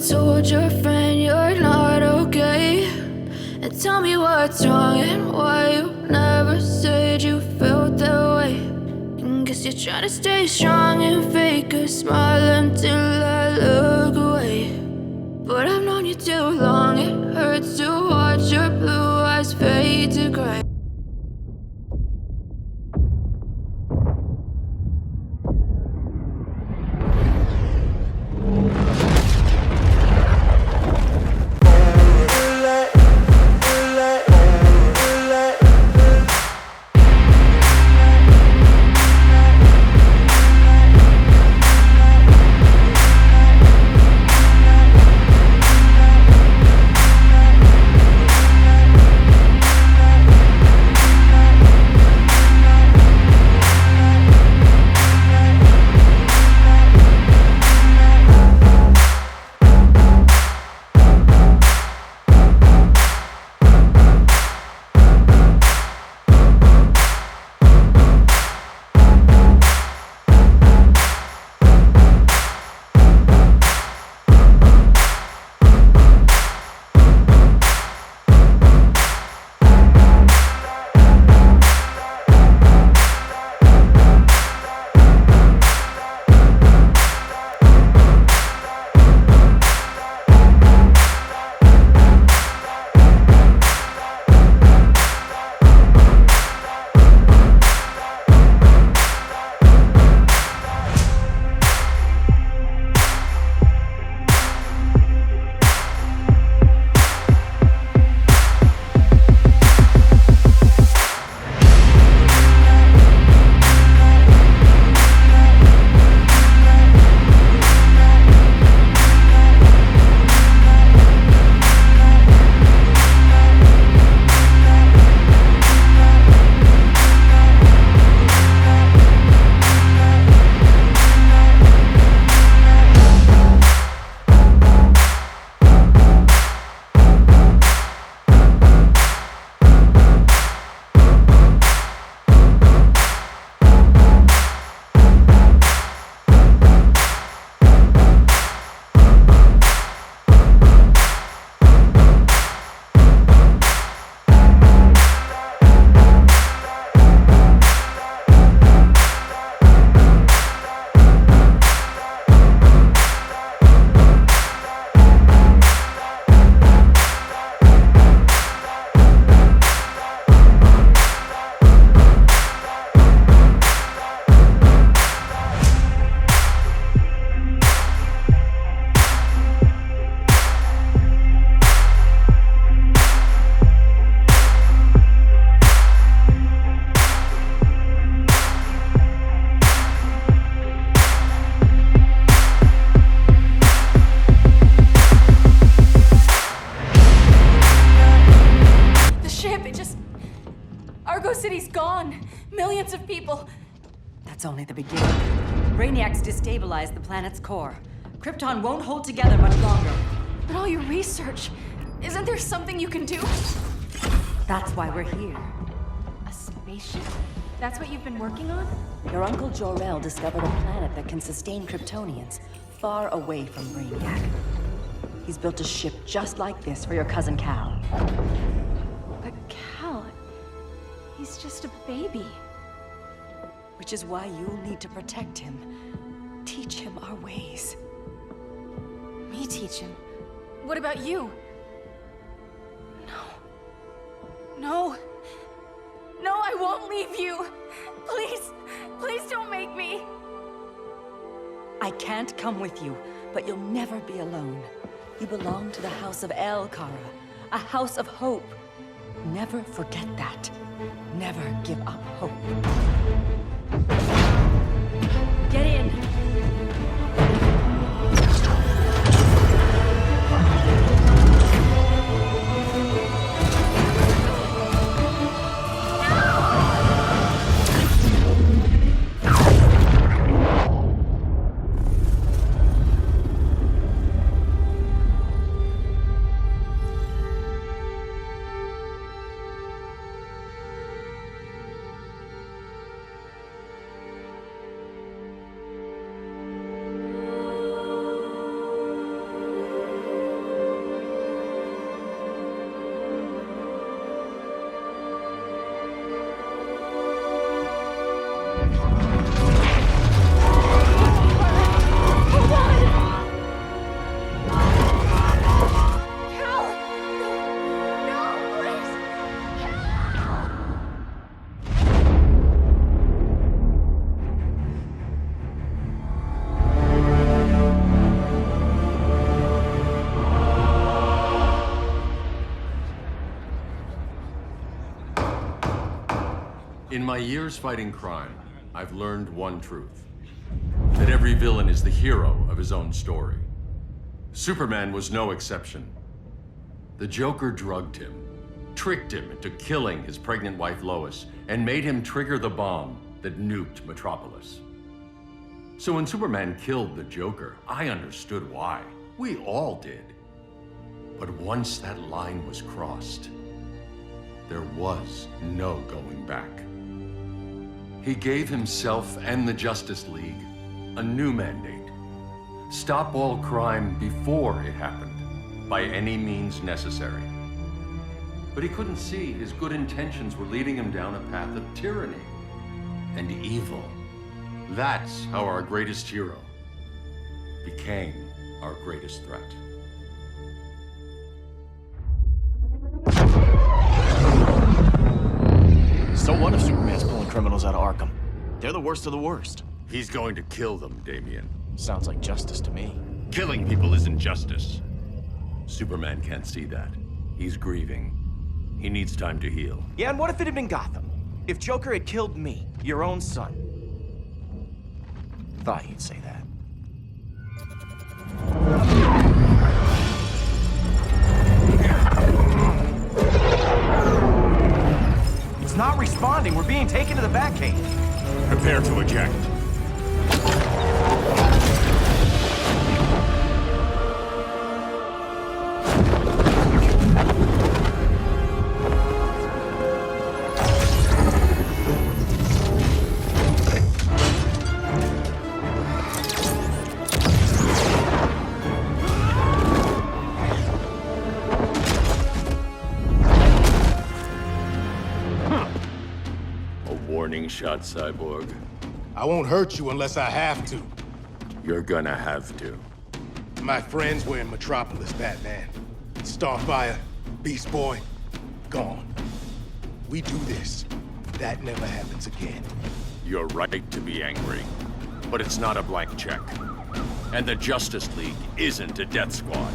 told your friend you're not okay? And tell me what's wrong and why you never said you felt that way. And guess you're trying to stay strong and fake a smile until I look away. But I've known you too long, it hurts to watch your blue eyes fade to gray. City's gone. Millions of people. That's only the beginning. Brainiac's destabilized the planet's core. Krypton won't hold together much longer. But all your research, isn't there something you can do? That's why we're here. A spaceship? That's what you've been working on? Your uncle Jor-El discovered a planet that can sustain Kryptonians far away from Breynak. He's built a ship just like this for your cousin Cal. But Cal, he's just a baby. Which is why you'll need to protect him. Teach him our ways. Me teach him? What about you? No. No, I won't leave you. Please, please don't make me. I can't come with you, but you'll never be alone. You belong to the House of El, Kara. A house of hope. Never forget that. Never give up hope. Get in! In my years fighting crime, I've learned one truth. That every villain is the hero of his own story. Superman was no exception. The Joker drugged him, tricked him into killing his pregnant wife Lois, and made him trigger the bomb that nuked Metropolis. So when Superman killed the Joker, I understood why. We all did. But once that line was crossed, there was no going back. He gave himself and the Justice League a new mandate. Stop all crime before it happened, by any means necessary. But he couldn't see his good intentions were leading him down a path of tyranny and evil. That's how our greatest hero became our greatest threat. So what if Superman's pulling criminals out of Arkham? They're the worst of the worst. He's going to kill them, Damian. Sounds like justice to me. Killing people isn't justice. Superman can't see that. He's grieving. He needs time to heal. Yeah, and what if it had been Gotham? If Joker had killed me, your own son? Thought you'd say that. It's not responding. We're being taken to the Batcave. Prepare to eject. Warning shot, Cyborg. I won't hurt you unless I have to. You're gonna have to. My friends were in Metropolis, Batman. Starfire, Beast Boy, gone. We do this. That never happens again. You're right to be angry, but it's not a blank check. And the Justice League isn't a death squad.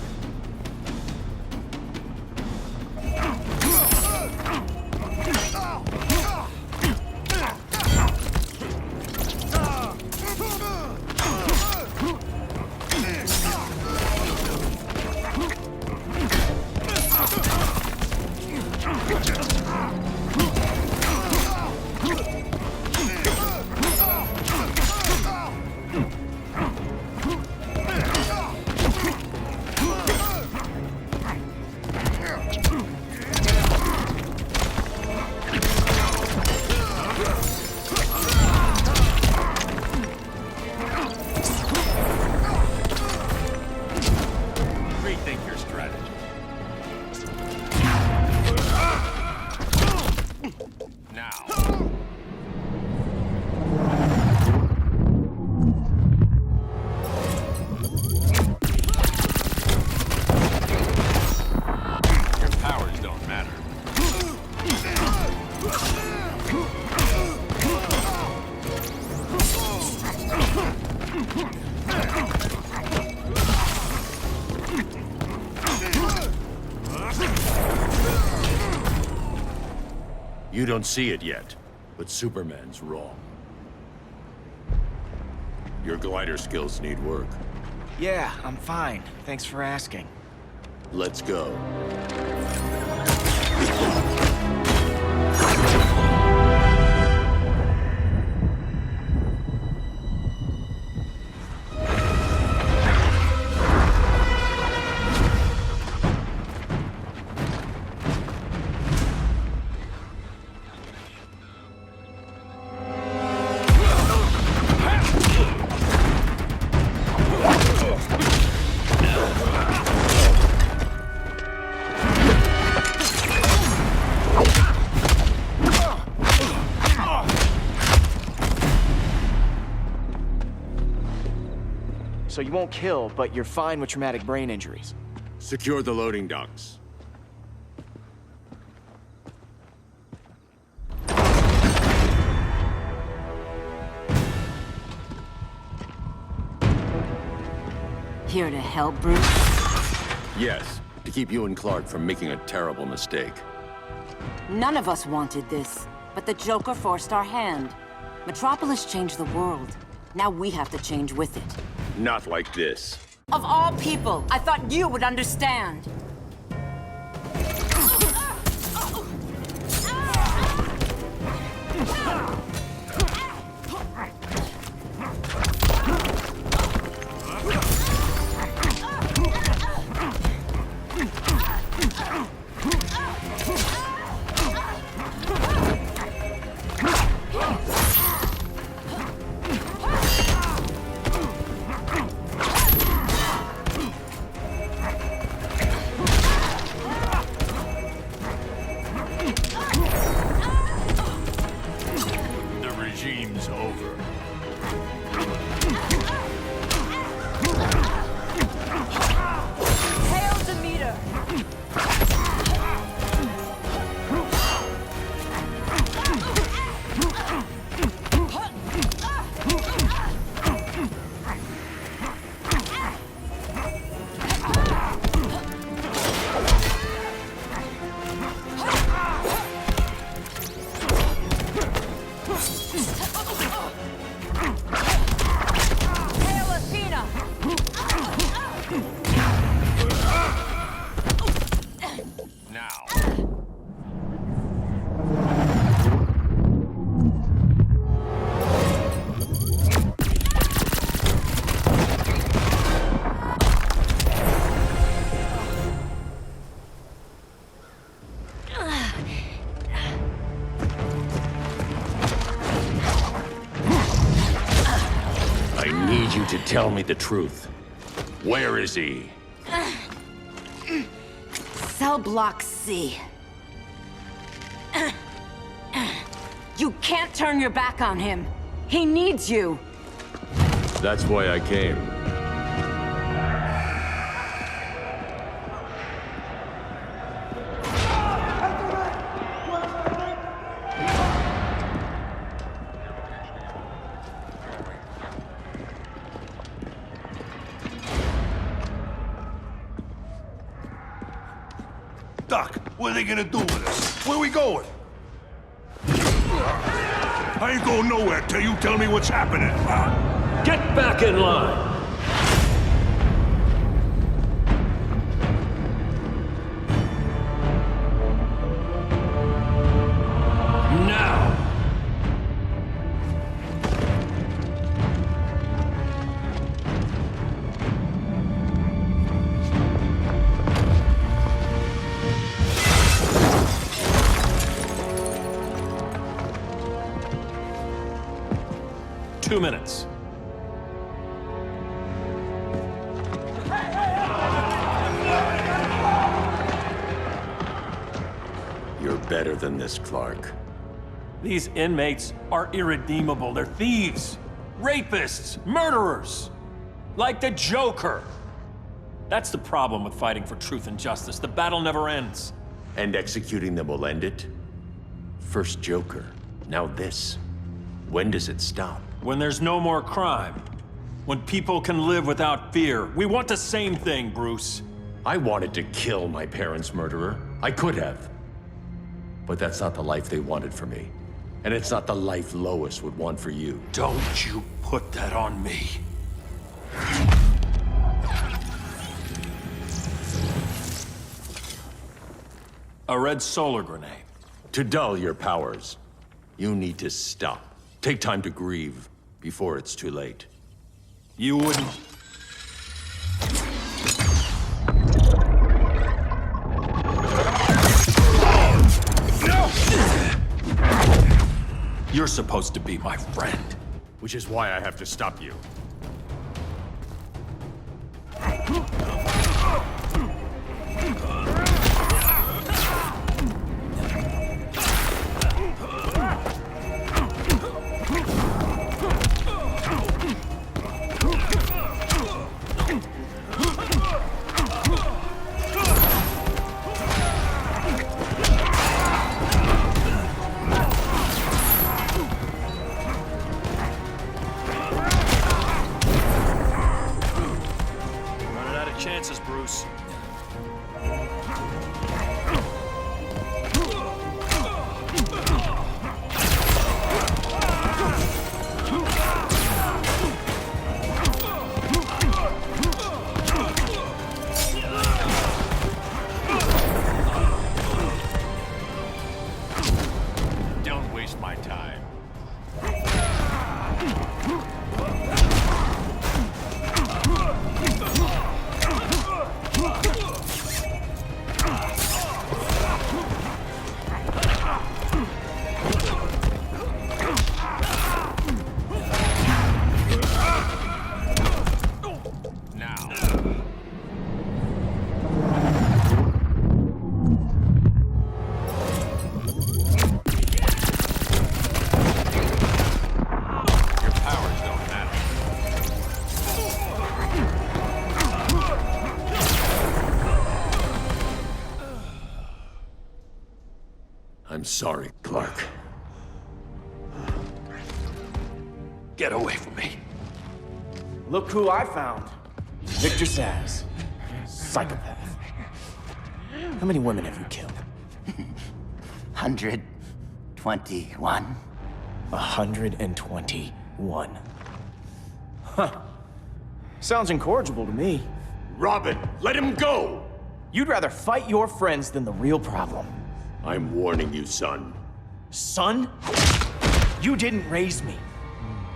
You don't see it yet, but Superman's wrong. Your glider skills need work. Yeah, I'm fine. Thanks for asking. Let's go. So you won't kill, but you're fine with traumatic brain injuries. Secure the loading docks. Here to help, Bruce? Yes, to keep you and Clark from making a terrible mistake. None of us wanted this. but the Joker forced our hand. Metropolis changed the world. Now we have to change with it. Not like this. Of all people, I thought you would understand. To tell me the truth. Where is he? Cell block C. You can't turn your back on him. He needs you. That's why I came. Doc, what are they gonna do with us? Where we going? I ain't going nowhere till you tell me what's happening. Get back in line! Now! 2 minutes. You're better than this, Clark. These inmates are irredeemable. They're thieves, rapists, murderers. Like the Joker. That's the problem with fighting for truth and justice. The battle never ends. And executing them will end it? First Joker, now this. When does it stop? When there's no more crime. When people can live without fear. We want the same thing, Bruce. I wanted to kill my parents' murderer. I could have. But that's not the life they wanted for me. And it's not the life Lois would want for you. Don't you put that on me. A red solar grenade. To dull your powers, you need to stop. Take time to grieve before it's too late. You wouldn't... You're supposed to be my friend. Which is why I have to stop you. I'm sorry, Clark. Get away from me. Look who I found. Victor Saz. Psychopath. How many women have you killed? 121. 121. Huh. Sounds incorrigible to me. Robin, let him go! You'd rather fight your friends than the real problem. I'm warning you, son. Son? You didn't raise me.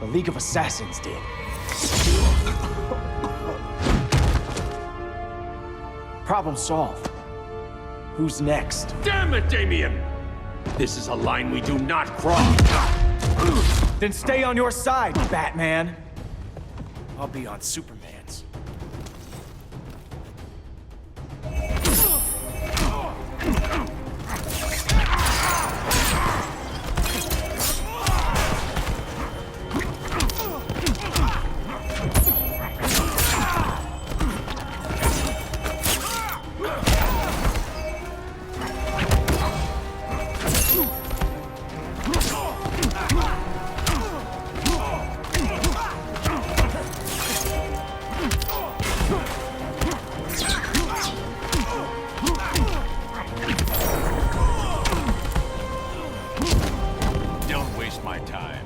The League of Assassins did. Problem solved. Who's next? Damn it, Damien! This is a line we do not cross. Then stay on your side, Batman. I'll be on Superman's. Don't waste my time.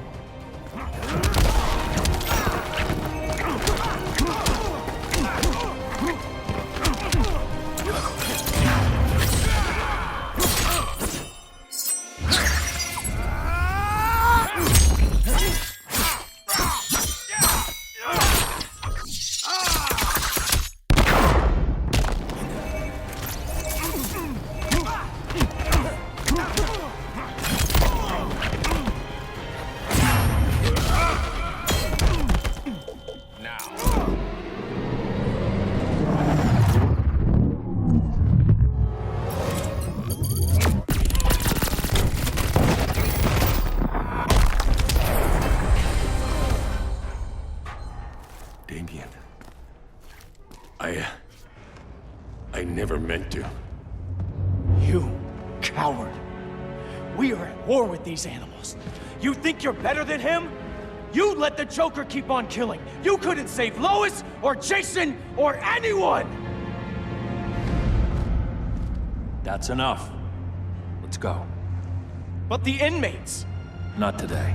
Damien. I never meant to. You coward. We are at war with these animals. You think you're better than him? You let the Joker keep on killing. You couldn't save Lois or Jason or anyone! That's enough. Let's go. But the inmates. Not today.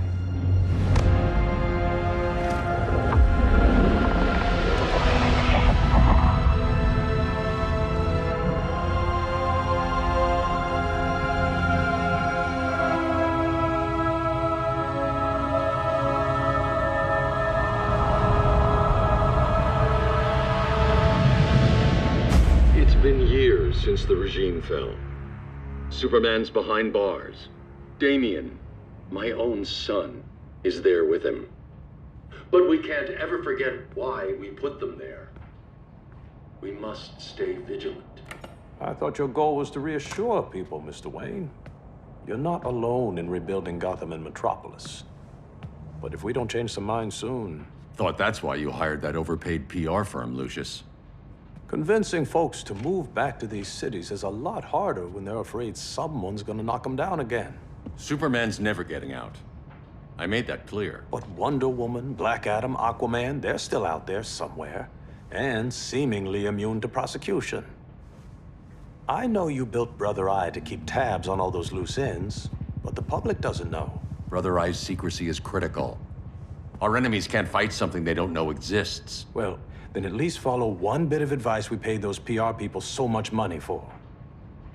It's been years since the regime fell. Superman's behind bars. Damien, my own son, is there with him. But we can't ever forget why we put them there. We must stay vigilant. I thought your goal was to reassure people, Mr. Wayne. You're not alone in rebuilding Gotham and Metropolis. But if we don't change some minds soon... Thought that's why you hired that overpaid PR firm, Lucius. Convincing folks to move back to these cities is a lot harder when they're afraid someone's gonna knock them down again. Superman's never getting out. I made that clear. But Wonder Woman, Black Adam, Aquaman, they're still out there somewhere. And seemingly immune to prosecution. I know you built Brother Eye to keep tabs on all those loose ends, but the public doesn't know. Brother Eye's secrecy is critical. Our enemies can't fight something they don't know exists. Well, then at least follow one bit of advice we paid those PR people so much money for.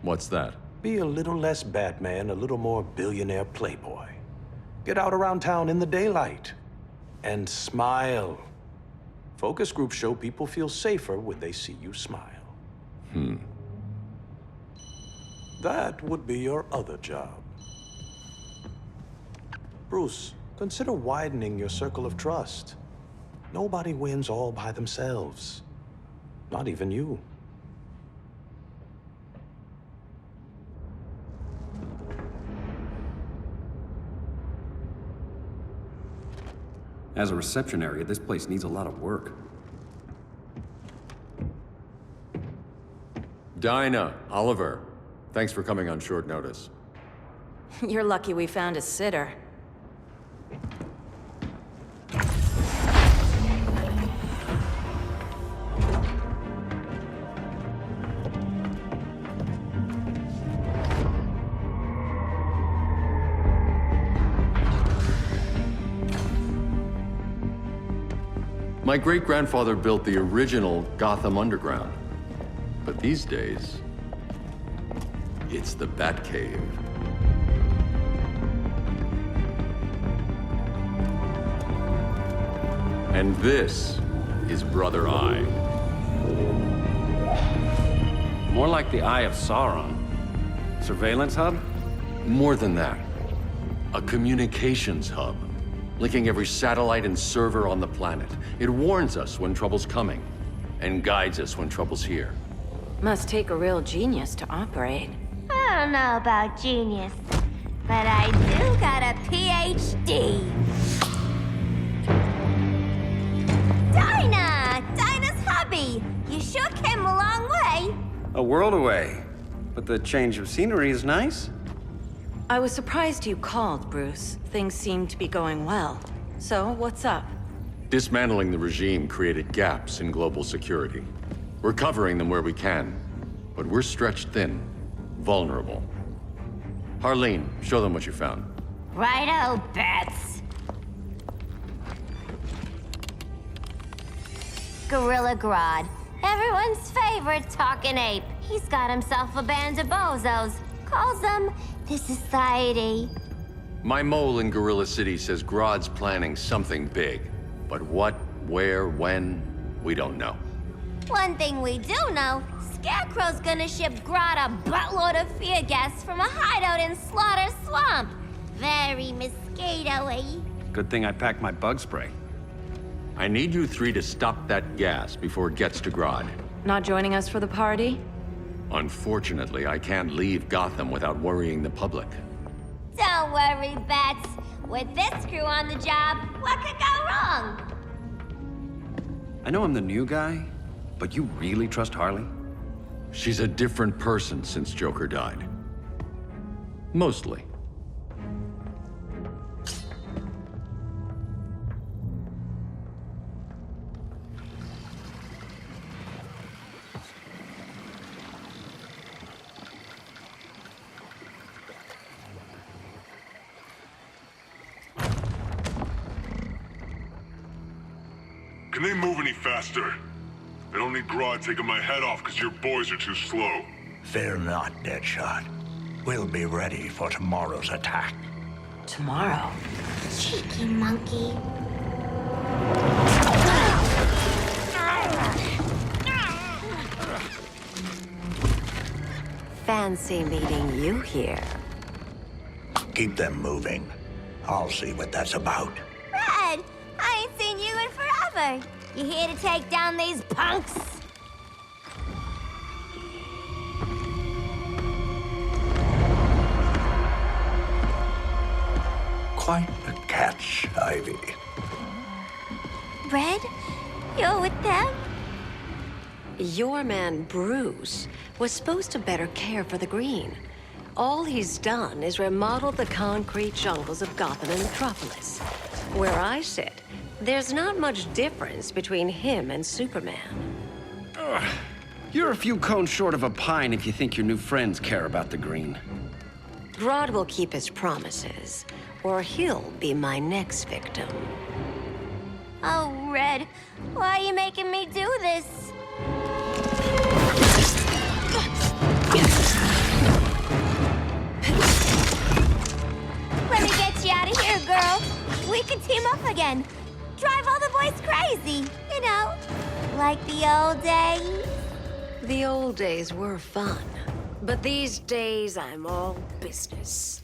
What's that? Be a little less Batman, a little more billionaire playboy. Get out around town in the daylight. And smile. Focus groups show people feel safer when they see you smile. That would be your other job. Bruce, consider widening your circle of trust. Nobody wins all by themselves. Not even you. As a reception area, this place needs a lot of work. Dinah, Oliver, thanks for coming on short notice. You're lucky we found a sitter. My great-grandfather built the original Gotham Underground. But these days, it's the Batcave. And this is Brother Eye. More like the Eye of Sauron. Surveillance hub? More than that. A communications hub, linking every satellite and server on the planet. It warns us when trouble's coming, and guides us when trouble's here. Must take a real genius to operate. I don't know about genius, but I do got a PhD. Dinah's hubby. You sure came a long way. A world away. But the change of scenery is nice. I was surprised you called, Bruce. Things seem to be going well. So, what's up? Dismantling the regime created gaps in global security. We're covering them where we can, but we're stretched thin, vulnerable. Harleen, show them what you found. Righto, Bats. Gorilla Grodd, everyone's favorite talking ape. He's got himself a band of bozos. Calls them the Society. My mole in Gorilla City says Grodd's planning something big. But what, where, when, we don't know. One thing we do know, Scarecrow's gonna ship Grodd a buttload of fear gas from a hideout in Slaughter Swamp. Very mosquito-y. Good thing I packed my bug spray. I need you three to stop that gas before it gets to Grodd. Not joining us for the party? Unfortunately, I can't leave Gotham without worrying the public. Don't worry, Bats. With this crew on the job, what could go wrong? I know I'm the new guy, but you really trust Harley? She's a different person since Joker died. Mostly. Can they move any faster? I don't need Grodd taking my head off because your boys are too slow. Fear not, Deadshot. We'll be ready for tomorrow's attack. Tomorrow? Cheeky monkey. Fancy meeting you here. Keep them moving. I'll see what that's about. Red, I ain't seen you in forever. You here to take down these punks? Quite a catch, Ivy. Red, you're with them? Your man, Bruce, was supposed to better care for the Green. All he's done is remodel the concrete jungles of Gotham and Metropolis. Where I sit, there's not much difference between him and Superman. Ugh. You're a few cones short of a pine if you think your new friends care about the Green. Grodd will keep his promises, or he'll be my next victim. Oh, Red, why are you making me do this? Let me get you out of here, girl. We can team up again. Drive all the boys crazy, you know, like the old days. The old days were fun, but these days I'm all business.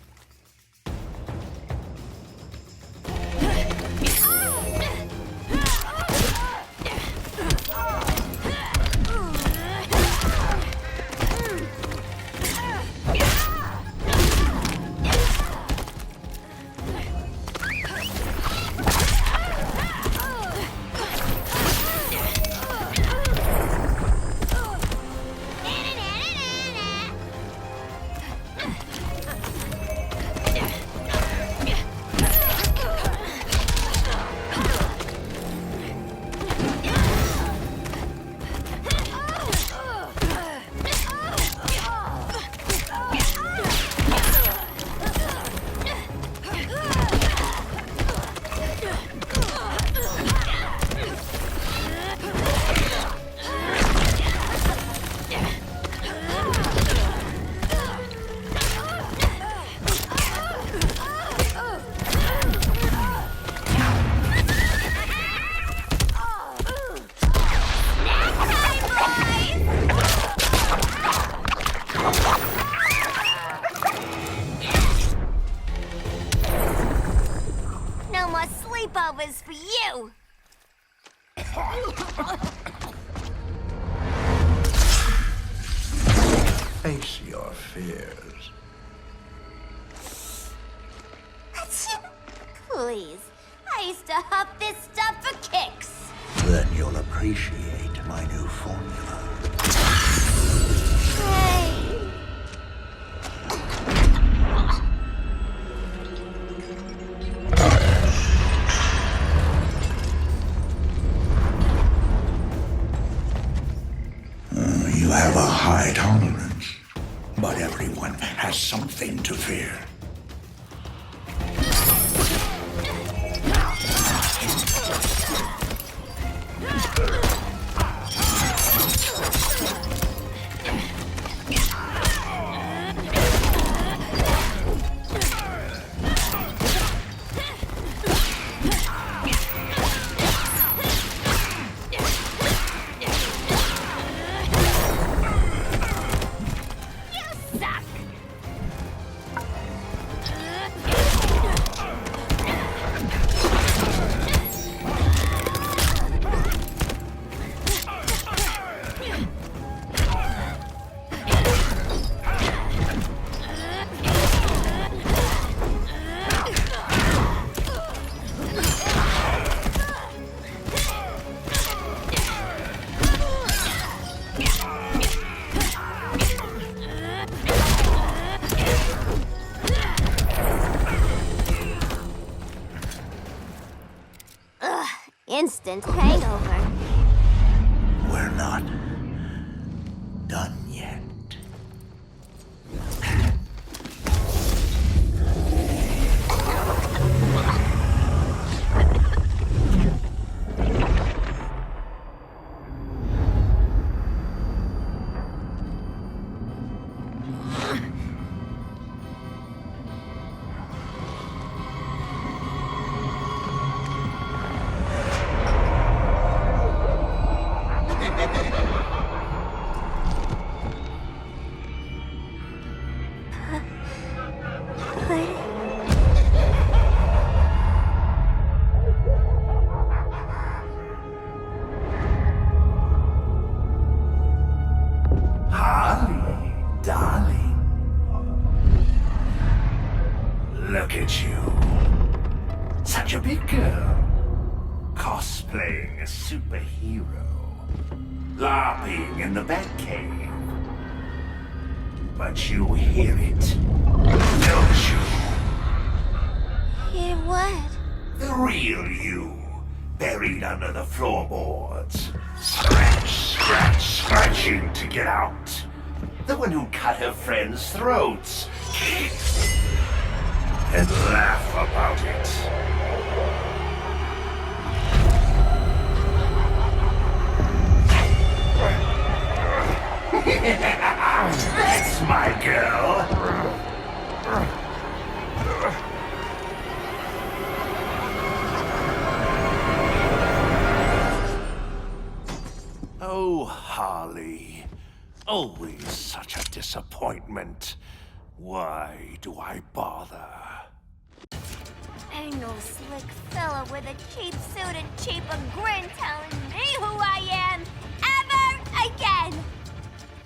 leftovers for you! Face your fears. Please, I used to huff this stuff for kicks. Then you'll appreciate my new formula. Hey. You have a high tolerance, but everyone has something to fear. Instant hangover. We're not done yet. Look at you. Such a big girl. Cosplaying a superhero. LARPing in the Batcave. But you hear it, don't you? Hear what? The real you, buried under the floorboards. Scratch, scratch, scratching to get out. The one who cut her friends' throats. And laugh about it. That's my girl. Oh, Harley. Always such a disappointment. Why do I bother? Ain't no slick fella with a cheap suit and cheaper grin telling me who I am ever again!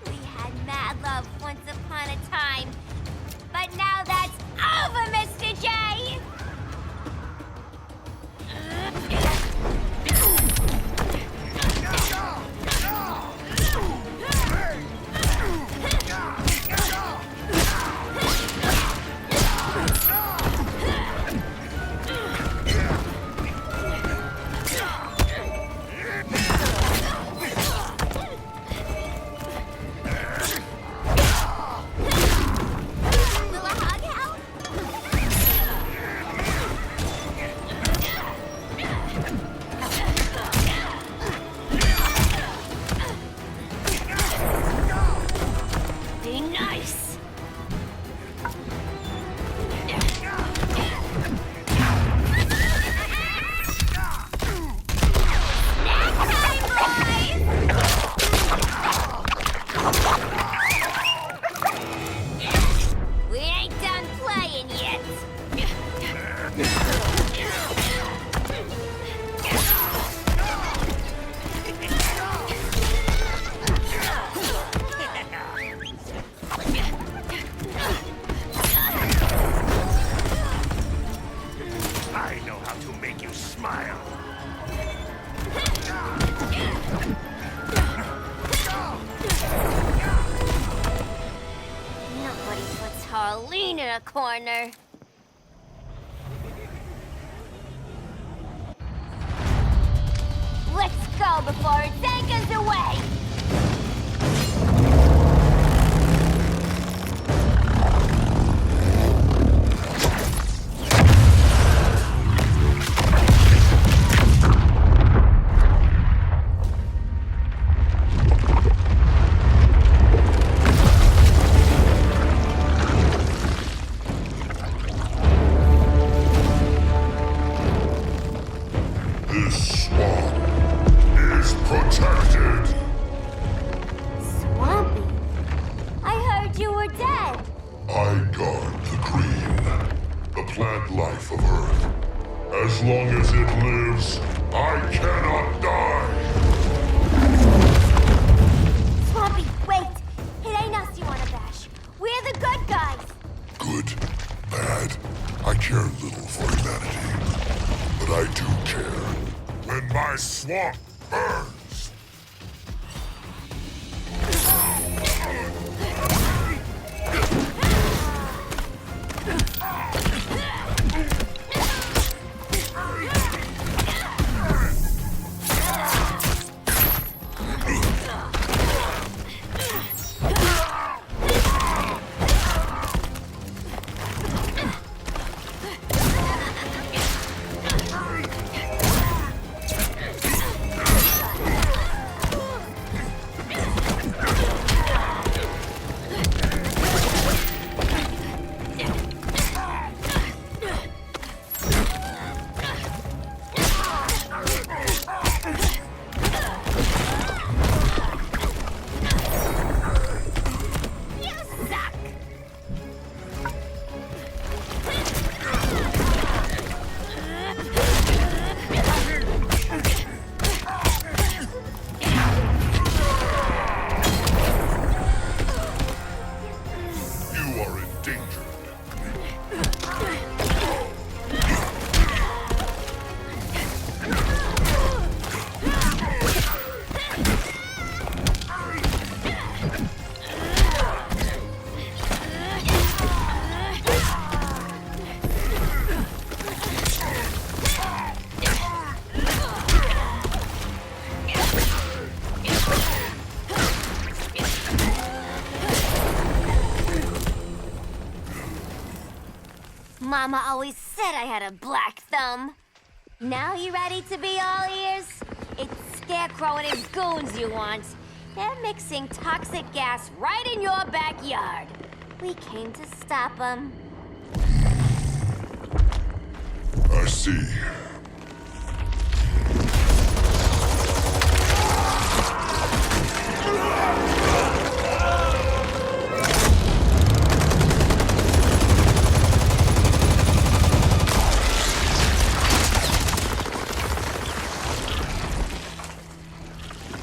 We had mad love once upon a time, but now that's over, Mr. J! to lean in a corner. Let's go before it takes us away! This swamp is protected. Swampy? I heard you were dead. I guard the green, the plant life of Earth. As long as it lives, I cannot die. Swampy, wait! It ain't us you wanna bash. We're the good guys. Good, bad, I care little for humanity. But I do care when my swamp burns. Mama always said I had a black thumb. Now you ready to be all ears? It's Scarecrow and his goons you want. They're mixing toxic gas right in your backyard. We came to stop them. I see.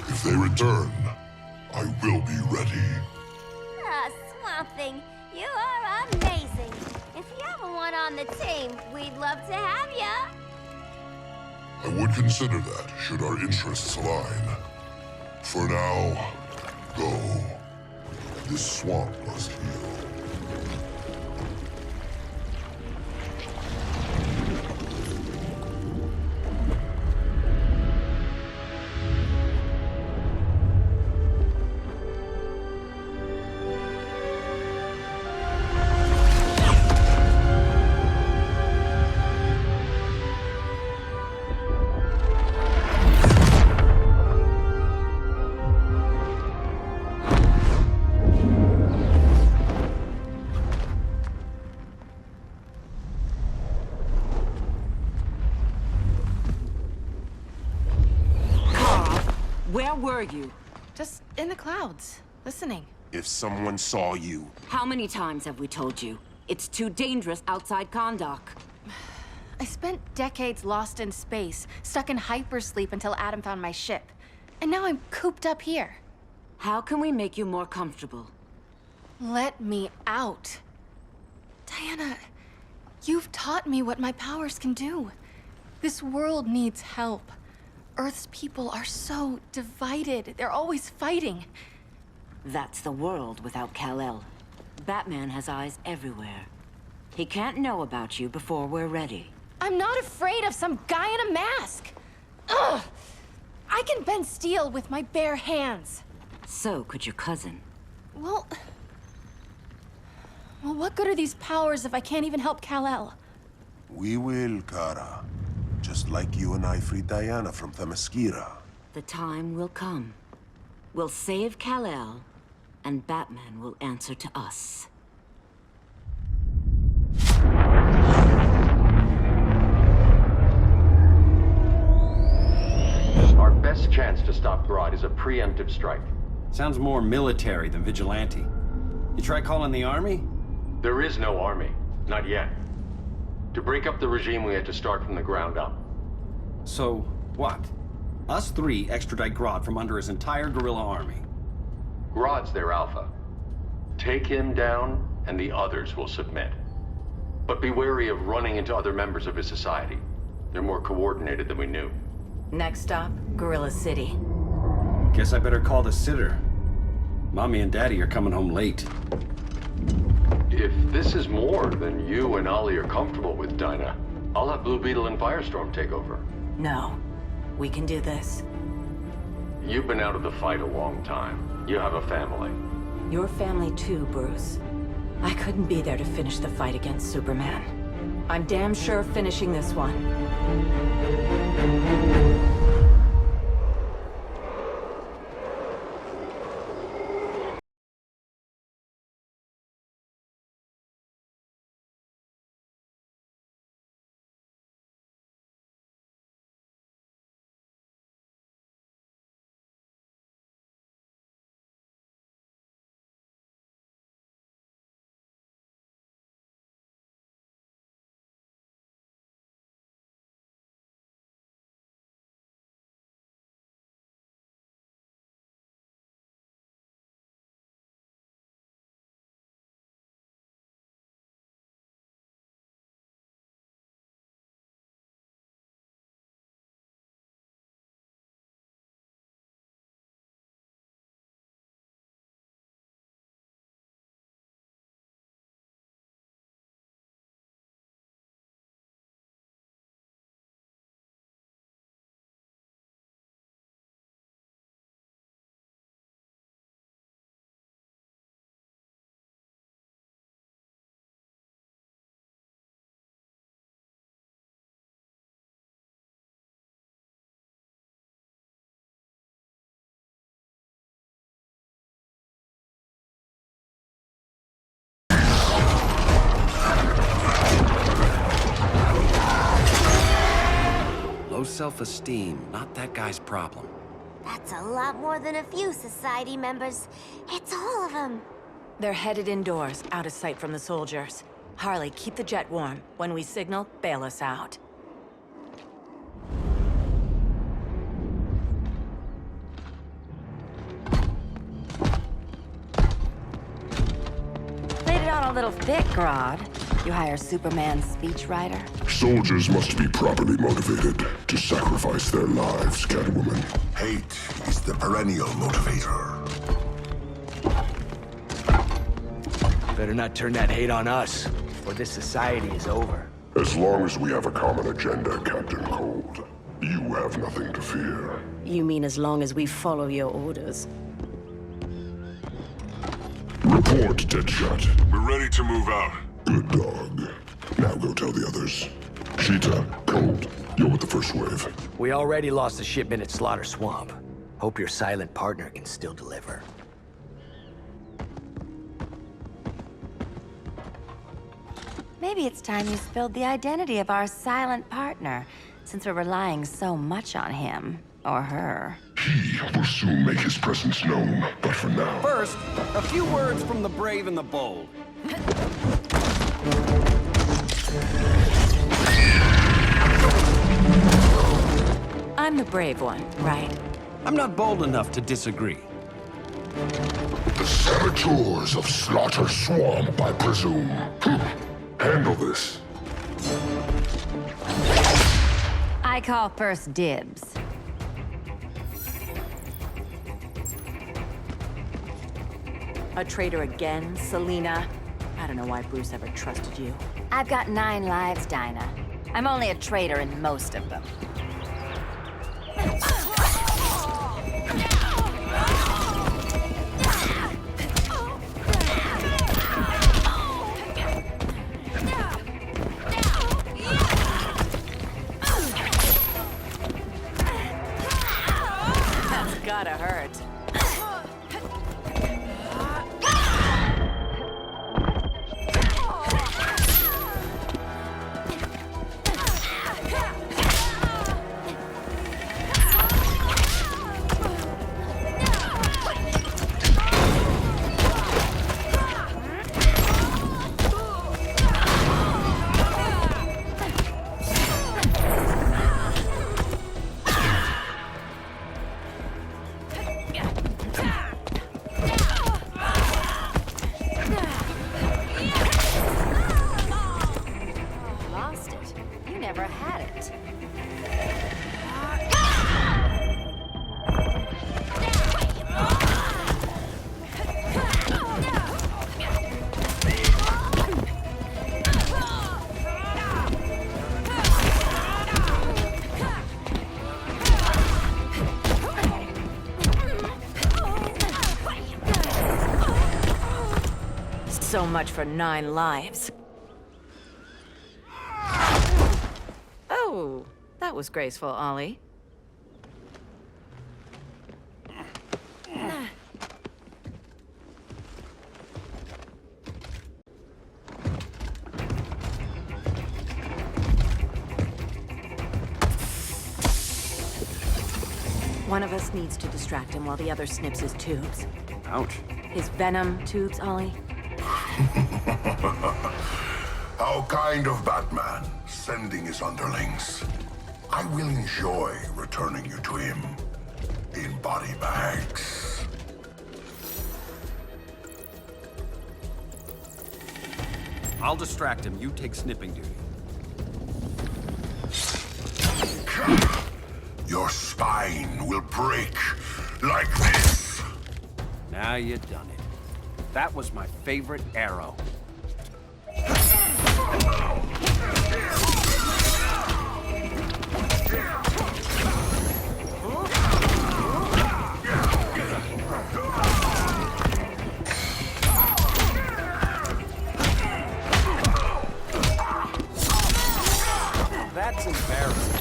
If they return, I will be ready. Ah, Swamp Thing, you are amazing. If you ever want on the team, we'd love to have ya. I would consider that, should our interests align. For now, go. This swamp must heal. Where were you? Just in the clouds, listening. If someone saw you... How many times have we told you? It's too dangerous outside Kahndaq. I spent decades lost in space, stuck in hypersleep until Adam found my ship. And now I'm cooped up here. How can we make you more comfortable? Let me out. Diana, you've taught me what my powers can do. This world needs help. Earth's people are so divided. They're always fighting. That's the world without Kal-El. Batman has eyes everywhere. He can't know about you before we're ready. I'm not afraid of some guy in a mask! Ugh! I can bend steel with my bare hands. So could your cousin. Well, what good are these powers if I can't even help Kal-El? We will, Kara. Just like you and I freed Diana from Themyscira. The time will come. We'll save Kal-El, and Batman will answer to us. Our best chance to stop Grodd is a preemptive strike. Sounds more military than vigilante. You try calling the army? There is no army. Not yet. To break up the regime, we had to start from the ground up. So, what? Us three extradite Grodd from under his entire guerrilla army. Grodd's their alpha. Take him down, and the others will submit. But be wary of running into other members of his society. They're more coordinated than we knew. Next stop, Gorilla City. Guess I better call the sitter. Mommy and Daddy are coming home late. If this is more than you and Ollie are comfortable with, Dinah, I'll have Blue Beetle and Firestorm take over. No. We can do this. You've been out of the fight a long time. You have a family. Your family too, Bruce. I couldn't be there to finish the fight against Superman. I'm damn sure finishing this one. Low self-esteem, not that guy's problem. That's a lot more than a few society members. It's all of them. They're headed indoors, out of sight from the soldiers. Harley, keep the jet warm. When we signal, bail us out. Laid it on a little thick, Grodd. You hire Superman's speechwriter? Soldiers must be properly motivated to sacrifice their lives, Catwoman. Hate is the perennial motivator. Better not turn that hate on us, or this society is over. As long as we have a common agenda, Captain Cold, you have nothing to fear. You mean as long as we follow your orders? Report, Deadshot. We're ready to move out. Good dog. Now go tell the others. Cheetah, Cold, you're with the first wave. We already lost a shipment at Slaughter Swamp. Hope your silent partner can still deliver. Maybe it's time you spilled the identity of our silent partner, since we're relying so much on him. Or her. He will soon make his presence known, but for now... First, a few words from the brave and the bold. I'm the brave one, right? I'm not bold enough to disagree. The saboteurs of Slaughter Swamp, I presume. Handle this. I call first dibs. A traitor again, Selena? I don't know why Bruce ever trusted you. I've got 9 lives, Dinah. I'm only a traitor in most of them. That's gotta hurt. So much for 9 lives. Oh, that was graceful, Ollie. One of us needs to distract him while the other snips his tubes. Ouch. His venom tubes, Ollie. How kind of Batman, sending his underlings. I will enjoy returning you to him in body bags. I'll distract him. You take snipping duty. Your spine will break like this. Now you done it. That was my favorite arrow. That's embarrassing.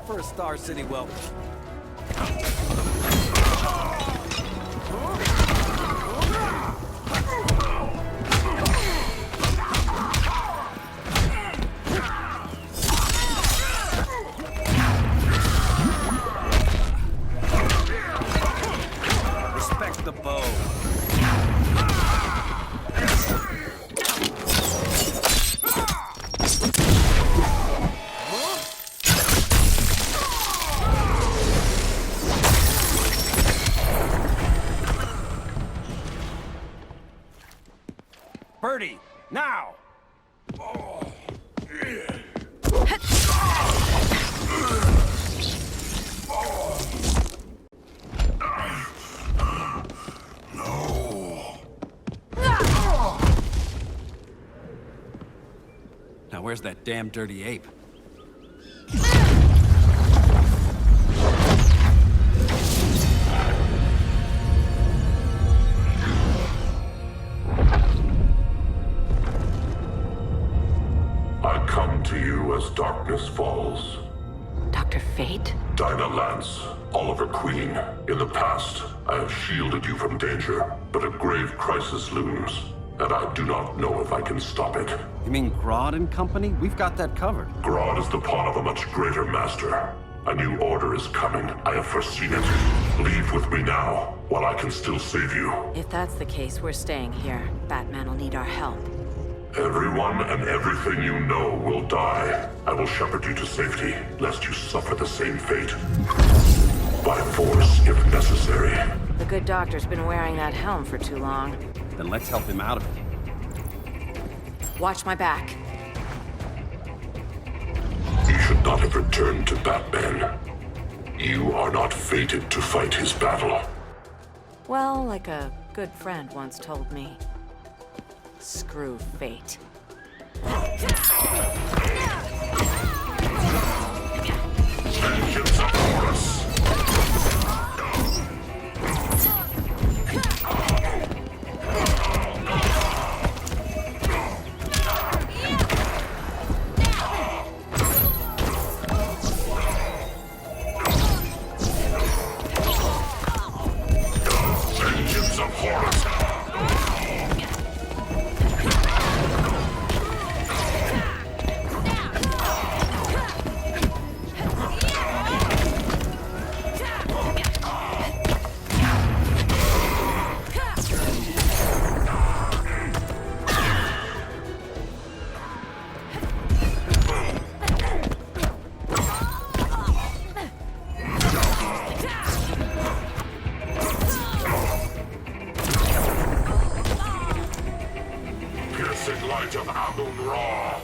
For a Star City welcome. Respect the bow. Birdie, now! No. Now where's that damn dirty ape? As darkness falls. Dr. Fate? Dinah Lance, Oliver Queen. In the past, I have shielded you from danger, but a grave crisis looms, and I do not know if I can stop it. You mean Grodd and company? We've got that covered. Grodd is the pawn of a much greater master. A new order is coming. I have foreseen it. Leave with me now, while I can still save you. If that's the case, we're staying here. Batman will need our help. Everyone and everything you know will die. I will shepherd you to safety, lest you suffer the same fate. By force, if necessary. The good doctor's been wearing that helm for too long. then let's help him out of it. Watch my back. He should not have returned to Batman. You are not fated to fight his battle. Well, like a good friend once told me. Screw fate. Vengeance of Horus! Vengeance of Horus! Piercing light of Amun-Ra!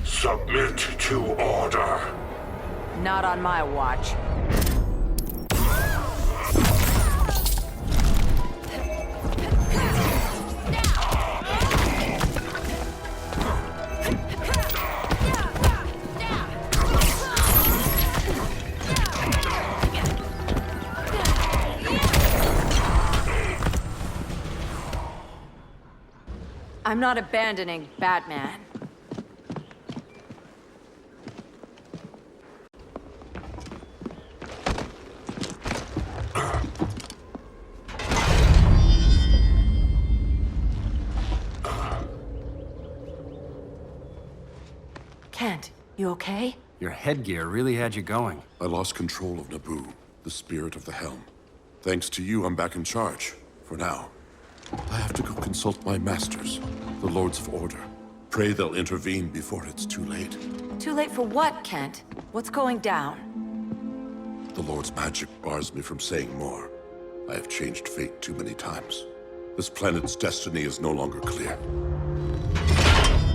Submit to order. Not on my watch. I'm not abandoning Batman. Kent, you okay? Your headgear really had you going. I lost control of Naboo, the spirit of the helm. Thanks to you, I'm back in charge. For now. I have to go consult my masters, the Lords of Order. Pray they'll intervene before it's too late. Too late for what, Kent? What's going down? The Lord's magic bars me from saying more. I have changed fate too many times. This planet's destiny is no longer clear.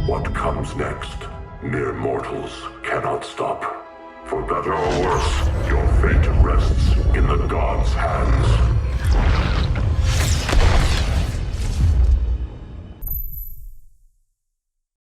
What comes next? Mere mortals cannot stop. For better or worse, your fate rests in the gods' hands.